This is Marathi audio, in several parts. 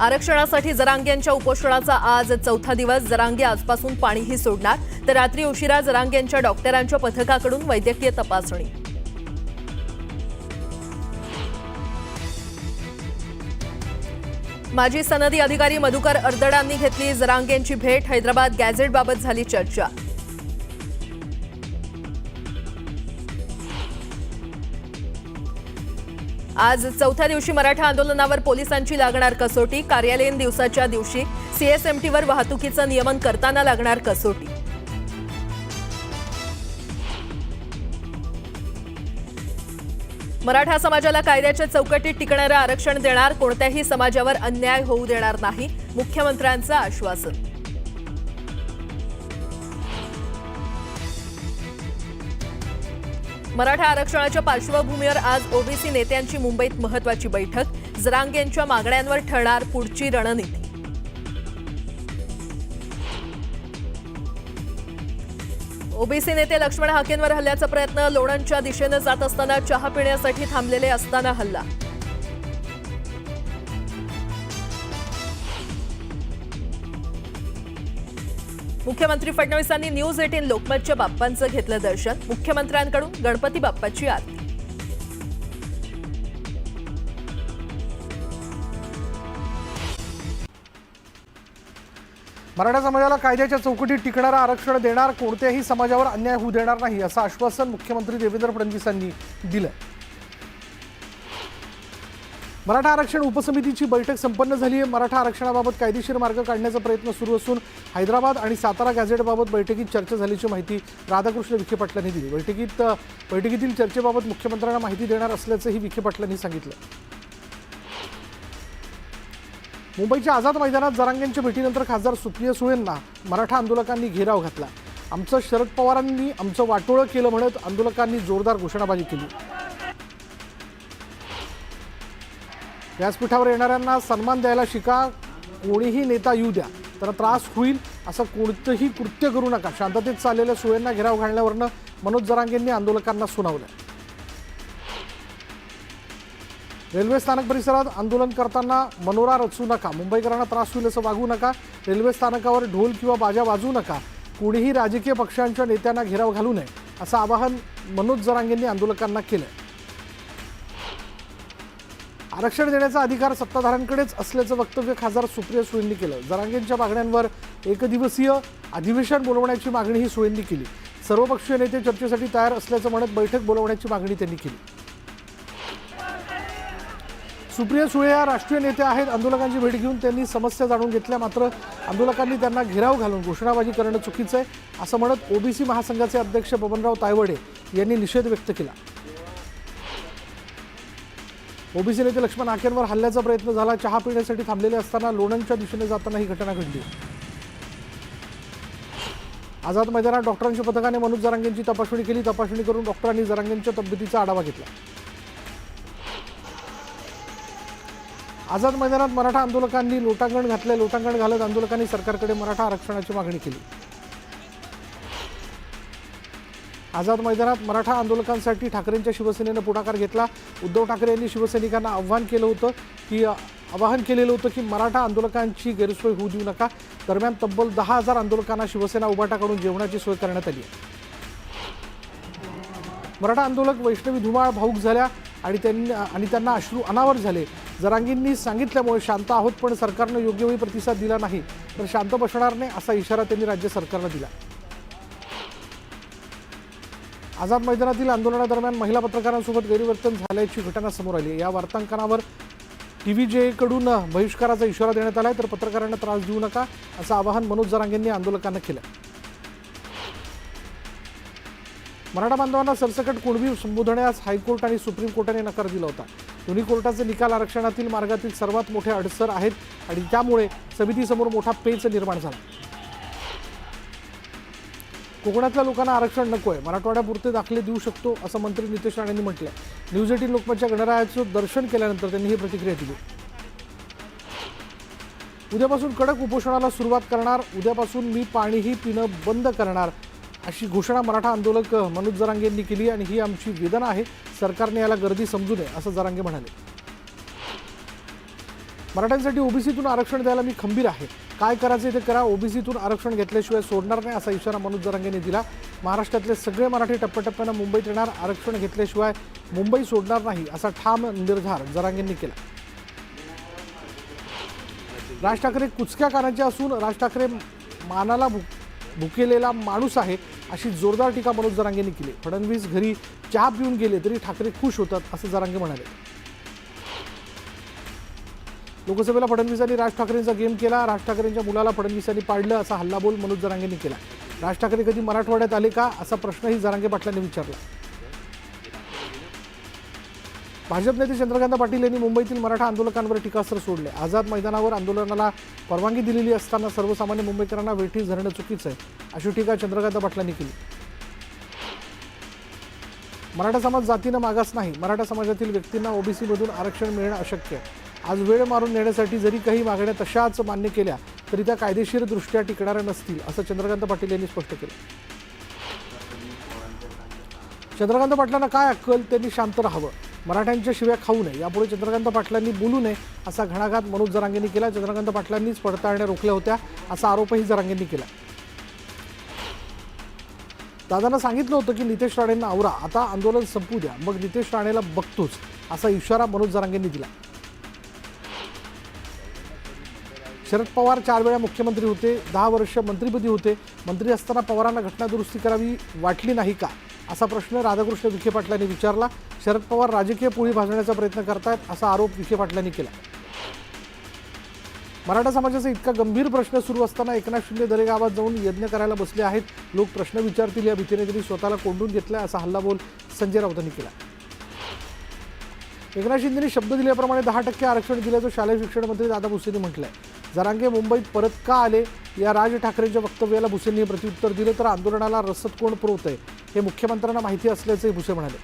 आरक्षणासाठी जरांगेंच्या उपोषणाचा आज चौथा दिवस. जरांगे आजपासून पाणीही सोडणार, तर रात्री उशिरा जरांगेंच्या डॉक्टरांच्या पथकाकडून वैद्यकीय तपासणी. माजी सनदी अधिकारी मधुकर अर्दडांनी घेतली जरांगेंची भेट. हैदराबाद गॅझेटबाबत झाली चर्चा. आज चौथ्या दिवशी मराठा आंदोलनावर पोलिसांची लागणार कसोटी. कार्यालयीन दिवसाच्या दिवशी सीएसएमटीवर वाहतुकीचं नियमन करताना लागणार कसोटी. मराठा समाजाला कायद्याच्या चौकटीत टिकणारं आरक्षण देणार, कोणत्याही समाजावर अन्याय होऊ देणार नाही, मुख्यमंत्र्यांचं आश्वासन. मराठा आरक्षणाच्या पार्श्वभूमीवर आज ओबीसी नेत्यांची मुंबईत महत्त्वाची बैठक. जरांगेंच्या मागण्यांवर ठरणार पुढची रणनीती. ओबीसी नेते लक्ष्मण हाकेंवर हल्ल्याचा प्रयत्न. लोणंदच्या दिशेने जात असताना चहा पिण्यासाठी थांबलेले असताना हल्ला. मुख्यमंत्री फडणवीसांनी न्यूज 18 लोकमतच्या बाप्पांचं घेतलं दर्शन. मुख्यमंत्र्यांकडून गणपती बाप्पाची आरती. मराठा समाजाला कायद्याच्या चौकटीत टिकणारं आरक्षण देणार, कोणत्याही समाजावर अन्याय होऊ देणार नाही, असं आश्वासन मुख्यमंत्री देवेंद्र फडणवीसांनी दिलं. मराठा आरक्षण उपसमितीची बैठक संपन्न झाली आहे. मराठा आरक्षणाबाबत कायदेशीर मार्ग काढण्याचा प्रयत्न सुरू असून हैदराबाद आणि सातारा गॅझेटबाबत बैठकीत चर्चा झाल्याची माहिती राधाकृष्ण विखे पाटलांनी दिली. बैठकीतील चर्चेबाबत मुख्यमंत्र्यांना माहिती देणार असल्याचंही विखे पाटलांनी सांगितलं. मुंबईच्या आझाद मैदानात जरांगेंच्या भेटीनंतर खासदार सुप्रिया सुळेंना मराठा आंदोलकांनी घेराव घातला. आमचं शरद पवारांनी आमचं वाटोळं केलं म्हणत आंदोलकांनी जोरदार घोषणाबाजी केली. व्यासपीठावर येणाऱ्यांना सन्मान द्यायला शिका, कोणीही नेता येऊ द्या तर त्रास होईल, असं कोणतंही कृत्य करू नका, शांततेत चाललेल्या सुळेंना घेराव घालण्यावरनं मनोज जरांगेंनी आंदोलकांना सुनावलं. रेल्वे स्थानक परिसरात आंदोलन करताना मनोरा रचू नका, मुंबईकरांना त्रास होईल असं वागू नका, रेल्वे स्थानकावर ढोल किंवा बाजा वाजवू नका, कोणीही राजकीय पक्षांच्या नेत्यांना घेराव घालू नये, असं आवाहन मनोज जरांगेंनी आंदोलकांना केलं. आरक्षण देण्याचा अधिकार सत्ताधाऱ्यांकडेच असल्याचं वक्तव्य खासदार सुप्रिया सुळेंनी केलं. जरांगेंच्या मागण्यांवर एकदिवसीय अधिवेशन बोलवण्याची मागणीही सुळेंनी केली. सर्वपक्षीय नेते चर्चेसाठी तयार असल्याचं म्हणत बैठक बोलवण्याची मागणी त्यांनी केली. सुप्रिया सुळे या राष्ट्रीय नेत्या आहेत. आंदोलकांची भेट घेऊन त्यांनी समस्या जाणून घेतल्या, मात्र आंदोलकांनी त्यांना घेराव घालून घोषणाबाजी करणं चुकीचं आहे असं म्हणत ओबीसी महासंघाचे अध्यक्ष बबनराव तायवाडे यांनी निषेध व्यक्त केला. ओबीसी नेते लक्ष्मण हाकेंवर हल्ल्याचा प्रयत्न झाला. चहा पिण्यासाठी थांबलेले असताना लोणंदच्या दिशेने जाताना ही घटना घडली. आझाद मैदानात डॉक्टरांच्या पथकाने मनोज जरांगेंची तपासणी केली. तपासणी करून डॉक्टरांनी जरांगेंच्या तब्येतीचा आढावा घेतला. आझाद मैदानात मराठा आंदोलकांनी लोटांगण घातले. लोटांगण घालत आंदोलकांनी सरकारकडे मराठा आरक्षणाची मागणी केली. आझाद मैदानात मराठा आंदोलकांसाठी ठाकरेंच्या शिवसेनेनं पुढाकार घेतला. उद्धव ठाकरे यांनी शिवसैनिकांना आवाहन केलेलं होतं की मराठा आंदोलकांची गैरसोय होऊ देऊ नका. दरम्यान तब्बल 10,000 आंदोलकांना शिवसेना उभाटाकडून जेवणाची सोय करण्यात आली. मराठा आंदोलक वैष्णवी धुमाळ भाऊक झाल्या आणि त्यांना अश्रू अनावर झाले. जरांगेंनी सांगितल्यामुळे शांत आहोत, पण सरकारनं योग्य वेळी प्रतिसाद दिला नाही तर शांत बसणार नाही, असा इशारा त्यांनी राज्य सरकारला दिला. आझाद मैदानातील आंदोलनादरम्यान महिला पत्रकारांसोबत गैरवर्तन झाल्याची घटना समोर आली. या वार्तांकनावर TVJ कडून बहिष्काराचा इशारा देण्यात आलाय, तर पत्रकारांना त्रास देऊ नका असं आवाहन मनोज जरांगेंनी आंदोलकांना केलं. मराठा बांधवांना सरसकट कुणबी संबोधण्यास हायकोर्ट आणि सुप्रीम कोर्टाने नकार दिला होता. दोन्ही कोर्टाचे निकाल आरक्षणातील मार्गातील सर्वात मोठे अडसर आहेत आणि त्यामुळे समितीसमोर मोठा पेच निर्माण झाला. कोकणातल्या लोकांना आरक्षण नकोय, मराठवाड्यापुरते दाखले देऊ शकतो असं मंत्री नितेश राणेंनी म्हटलं. न्यूज 18 लोकमतच्या गणरायाचं दर्शन केल्यानंतर त्यांनी ही प्रतिक्रिया दिली. उद्यापासून कडक उपोषणाला सुरुवात करणार, उद्यापासून मी पाणीही पिणं बंद करणार, अशी घोषणा मराठा आंदोलक मनोज जरांगे यांनी केली आणि ही आमची वेदना आहे, सरकारने याला गर्दी समजू नये असं जरांगे म्हणाले. मराठ्यांसाठी ओबीसीतून आरक्षण द्यायला मी खंबीर आहे. काय करायचे ते करा, ओबीसीतून आरक्षण घेतल्याशिवाय सोडणार नाही असा इशारा मनोज जरांगेंनी दिला. महाराष्ट्रातले सगळे मराठी टप्प्याटप्प्यानं मुंबईत येणार, आरक्षण घेतल्याशिवाय मुंबई सोडणार नाही असा ठाम निर्धार जरांगेंनी केला. राज ठाकरे कुचक्या कानाचे असून राज ठाकरे मानाला भुकेलेला माणूस आहे अशी जोरदार टीका मनोज जरांगेंनी केली. फडणवीस घरी चहा पिऊन गेले तरी ठाकरे खुश होतात असं जरांगे म्हणाले. लोकसभेला फडणवीसांनी राज ठाकरेंचा गेम केला, राज ठाकरेंच्या मुलाला फडणवीसांनी पाडलं असा हल्लाबोल मनोज जरांगेंनी केला. राज ठाकरे कधी मराठवाड्यात आले का असा प्रश्नही जरांगे पाटलांनी विचारला. भाजप नेते चंद्रकांत पाटील यांनी मुंबईतील मराठा आंदोलकांवर टीकास्त्र सोडले. आझाद मैदानावर आंदोलनाला परवानगी दिलेली असताना सर्वसामान्य मुंबईकरांना वेठीस धरणं चुकीचं आहे अशी टीका चंद्रकांत पाटलांनी केली. मराठा समाज जातीनं मागास नाही, मराठा समाजातील व्यक्तींना ओबीसीमधून आरक्षण मिळणं अशक्य आहे. आज वेळ मारून नेण्यासाठी जरी काही मागण्या तशाच मान्य केल्या तरी त्या कायदेशीरदृष्ट्या टिकणाऱ्या नसतील असं चंद्रकांत पाटील यांनी स्पष्ट केलं. चंद्रकांत पाटलांना काय अक्कल, त्यांनी शांत राहावं, मराठ्यांच्या शिव्या खाऊ नये, यापुढे चंद्रकांत पाटलांनी बोलू नये असा घणाघात मनोज जरांगेंनी केला. चंद्रकांत पाटलांनीच पडताळण्या रोखल्या होत्या असा आरोपही जरांगेंनी केला. दादांना सांगितलं होतं की नितेश राणेंना आवरा, आता आंदोलन संपू द्या, मग नितेश राणेला बघतोच असा इशारा मनोज जरांगेंनी दिला. शरद पवार 4 वेळा मुख्यमंत्री होते, 10 वर्ष मंत्रिपदी होते. मंत्री असताना पवारांना घटनादुरुस्ती करावी वाटली नाही का असा प्रश्न राधाकृष्ण विखे पाटलांनी विचारला. शरद पवार राजकीय पोळी भाजण्याचा प्रयत्न करतायत असा आरोप विखे पाटलांनी केला. मराठा समाजाचा इतका गंभीर प्रश्न सुरू असताना एकनाथ शिंदे दरेगावात जाऊन यज्ञ करायला बसले आहेत. लोक प्रश्न विचारतील या भीतीने त्यांनी स्वतःला कोंडून घेतलाय असा हल्लाबोल संजय राऊतांनी केला. एकनाथ शिंदेंनी शब्द दिल्याप्रमाणे 10% आरक्षण दिल्याचं शालेय शिक्षण मंत्री दादा भुसेंनी म्हटलंय. जरांगे मुंबईत परत का आले या राज ठाकरेंच्या वक्तव्याला भुसेंनी प्रत्युत्तर दिलं तर आंदोलनाला रसद कोण पुरवतंय हे मुख्यमंत्र्यांना माहिती असल्याचंही भुसे म्हणाले.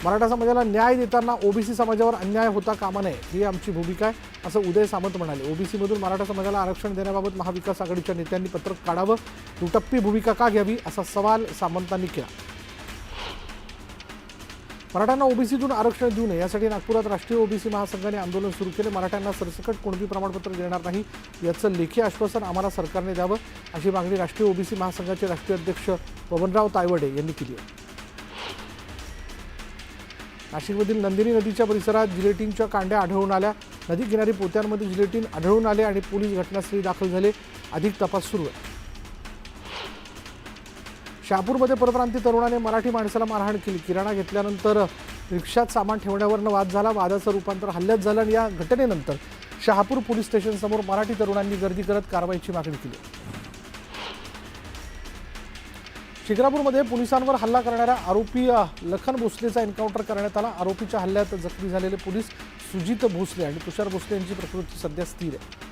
मराठा समाजाला न्याय देताना ओबीसी समाजावर अन्याय होता कामा नये ही आमची भूमिका आहे असं उदय सामंत म्हणाले. ओबीसीमधून मराठा समाजाला आरक्षण देण्याबाबत महाविकास आघाडीच्या नेत्यांनी पत्रक काढावं, दुटप्पी भूमिका का घ्यावी असा सवाल सामंतांनी केला. मराठ्यांना ओबीसीतून आरक्षण देऊ नये यासाठी नागपुरात राष्ट्रीय ओबीसी महासंघाने आंदोलन सुरू केले. मराठ्यांना सरसकट कुणबी प्रमाणपत्र देणार नाही याचं लेखी आश्वासन आम्हाला सरकारने द्यावं अशी मागणी राष्ट्रीय ओबीसी महासंघाचे राष्ट्रीय अध्यक्ष बबनराव तायवडे यांनी केली आहे. नाशिकमधील नंदिनी नदीच्या परिसरात जिलेटिनच्या कांड्या आढळून आल्या. नदी किनारी पोत्यांमध्ये जिलेटिन आढळून आले आणि पोलीस घटनास्थळी दाखल झाले. अधिक तपास सुरू आहे. शहापूरमध्ये परप्रांतीय तरुणाने मराठी माणसाला मारहाण केली. किराणा घेतल्यानंतर रिक्षात सामान ठेवण्यावरनं वाद झाला. वादाचं रूपांतर हल्ल्यात झालं आणि या घटनेनंतर शहापूर पोलीस स्टेशनसमोर मराठी तरुणांनी गर्दी करत कारवाईची मागणी केली. शिक्रापूरमध्ये पोलिसांवर हल्ला करणाऱ्या आरोपी लखन भोसलेचा एन्काउंटर करण्यात आला. आरोपीच्या हल्ल्यात जखमी झालेले पोलीस सुजित भोसले आणि तुषार भोसले यांची प्रकृती सध्या स्थिर आहे.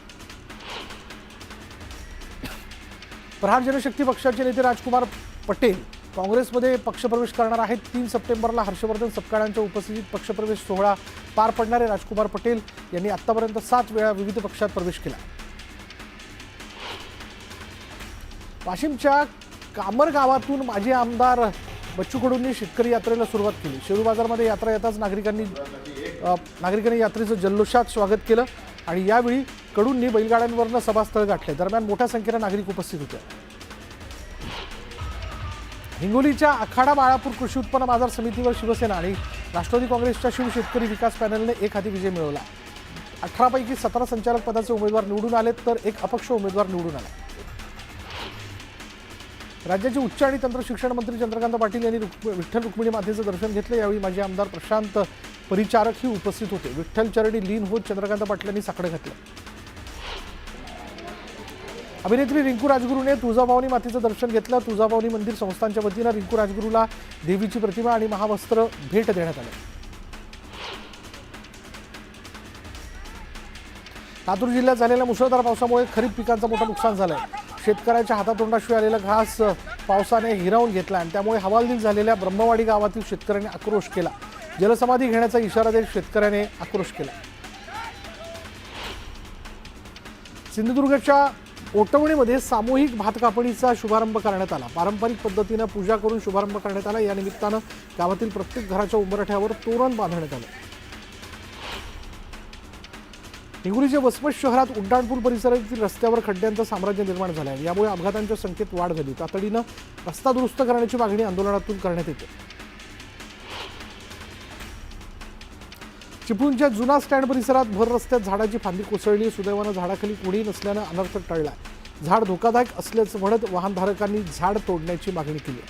प्रहार जनशक्ती पक्षाचे नेते राजकुमार पटेल काँग्रेसमध्ये पक्षप्रवेश करणार आहेत. 3 सप्टेंबरला हर्षवर्धन सपकाळांच्या उपस्थितीत पक्षप्रवेश सोहळा पार पडणारे राजकुमार पटेल यांनी आतापर्यंत 7 वेळा विविध पक्षात प्रवेश केला. वाशिमच्या कामर गावातून माजी आमदार बच्चू कडूंनी शेतकरी यात्रेला सुरुवात केली. शेळू बाजारमध्ये यात्रा येताच नागरिकांनी यात्रेचं जल्लोषात स्वागत केलं आणि यावेळी कडूंनी बैलगाड्यांवरनं सभास्थळ गाठले. दरम्यान मोठ्या संख्येनं नागरिक उपस्थित होते. हिंगोलीच्या आखाडा बाळापूर कृषी उत्पन्न बाजार समितीवर शिवसेना आणि राष्ट्रवादी काँग्रेसच्या शिव शेतकरी विकास पॅनलने एक हाती विजय मिळवला. 18 पैकी 17 संचालक पदाचे उमेदवार निवडून आलेत तर एक अपक्ष उमेदवार निवडून आला. राज्याचे उच्च आणि तंत्र शिक्षण मंत्री चंद्रकांत पाटील यांनी विठ्ठल रुक्मिणी मातेचं दर्शन घेतलं. यावेळी माजी आमदार प्रशांत परिचारकही उपस्थित होते. विठ्ठल चरणी लीन होत चंद्रकांत पाटलांनी साकडं घातलं. अभिनेत्री रिंकू राजगुरूने तुळजाभवानी मातेचं दर्शन घेतलं. तुळजाभवानी मंदिर संस्थानच्या वतीनं रिंकू राजगुरूला देवीची प्रतिमा आणि महावस्त्र भेट देण्यात आलं. लातूर जिल्ह्यात झालेल्या मुसळधार पावसामुळे खरीप पिकांचं मोठं नुकसान झालंय. शेतकऱ्याच्या हातातोंडाशिवाय आलेला घास पावसाने हिरावून घेतला आणि त्यामुळे हवालदिल झालेल्या ब्रह्मवाडी गावातील शेतकऱ्यांनी आक्रोश केला. जलसमाधी घेण्याचा इशारा देत शेतकऱ्याने आक्रोश केला. सिंधुदुर्गच्या ओटवणीमध्ये सामूहिक भात कापणीचा शुभारंभ करण्यात आला. पारंपरिक पद्धतीनं पूजा करून शुभारंभ करण्यात आला. या निमित्तानं गावातील प्रत्येक घराच्या उंबरठ्यावर तोरण बांधण्यात आलं. हिंगोलीच्या वसमत शहरात उड्डाणपूल परिसरातील रस्त्यावर खड्ड्यांचं साम्राज्य निर्माण झालं आहे. यामुळे अपघातांच्या संख्येत वाढ झाली. तातडीनं रस्ता दुरुस्त करण्याची मागणी आंदोलनातून करण्यात येते. चिपळूणच्या जुना स्टँड परिसरात भर रस्त्यात झाडाची फांदी कोसळली. सुदैवानं झाडाखाली कोणी नसल्यानं अनर्थ टळला. झाड धोकादायक असल्याचं म्हणत वाहनधारकांनी झाड तोडण्याची मागणी केली.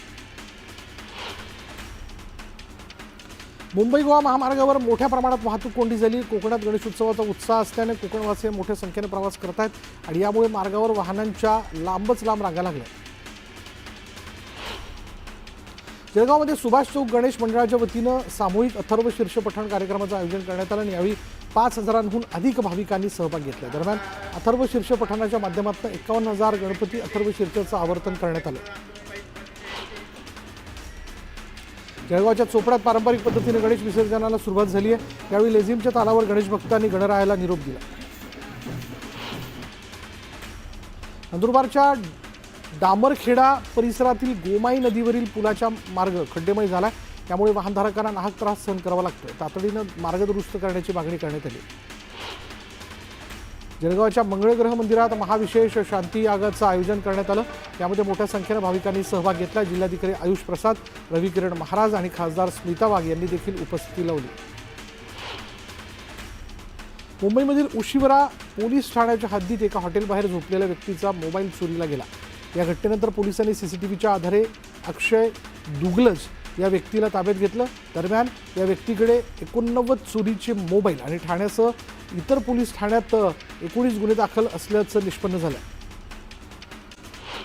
मुंबई गोवा महामार्गावर मोठ्या प्रमाणात वाहतूक कोंडी झाली. कोकणात गणेशोत्सवाचा उत्साह असल्याने कोकणवासी मोठ्या संख्येने प्रवास करत आहेत आणि यामुळे मार्गावर वाहनांच्या लांबच लांब रांगा लागल्या. जळगावमध्ये सुभाष चौक गणेश मंडळाच्या वतीनं सामूहिक अथर्व शीर्ष पठण कार्यक्रमाचं आयोजन करण्यात आलं आणि यावेळी 5,000हून अधिक भाविकांनी सहभाग घेतला. दरम्यान अथर्व शीर्ष पठणाच्या माध्यमातून 51,000 गणपती अथर्व शीर्षाचं आवर्तन करण्यात आलं. जळगावच्या चोपड्यात पारंपरिक पद्धतीने गणेश विसर्जनाला सुरुवात झाली आहे. यावेळी लेझिमच्या तालावर गणेश भक्तांनी गणरायाला निरोप दिला. नंदुरबारच्या डामरखेडा परिसरातील गोमाई नदीवरील पुलाचा मार्ग खड्डेमय झाला. त्यामुळे वाहनधारकांना नाहक त्रास सहन करावा लागतोय. तातडीनं मार्ग दुरुस्त करण्याची मागणी करण्यात आली. जळगावच्या मंगळग्रह मंदिरात महाविशेष शांती यागाचं आयोजन करण्यात आलं. यामध्ये मोठ्या संख्येनं भाविकांनी सहभाग घेतला. जिल्हाधिकारी आयुष प्रसाद, रविकिरण महाराज आणि खासदार स्मिता वाघ यांनी देखील उपस्थिती लावली. मुंबईमधील उशिवरा पोलीस ठाण्याच्या हद्दीत एका हॉटेलबाहेर झोपलेल्या व्यक्तीचा मोबाईल चोरीला गेला. या घटनेनंतर पोलिसांनी सीसीटीव्हीच्या आधारे अक्षय दुगलज या व्यक्तीला ताब्यात घेतलं. दरम्यान या व्यक्तीकडे 89 चोरीचे मोबाईल आणि ठाण्यासह इतर पोलीस ठाण्यात 19 गुन्हे दाखल असल्याचं निष्पन्न झालं.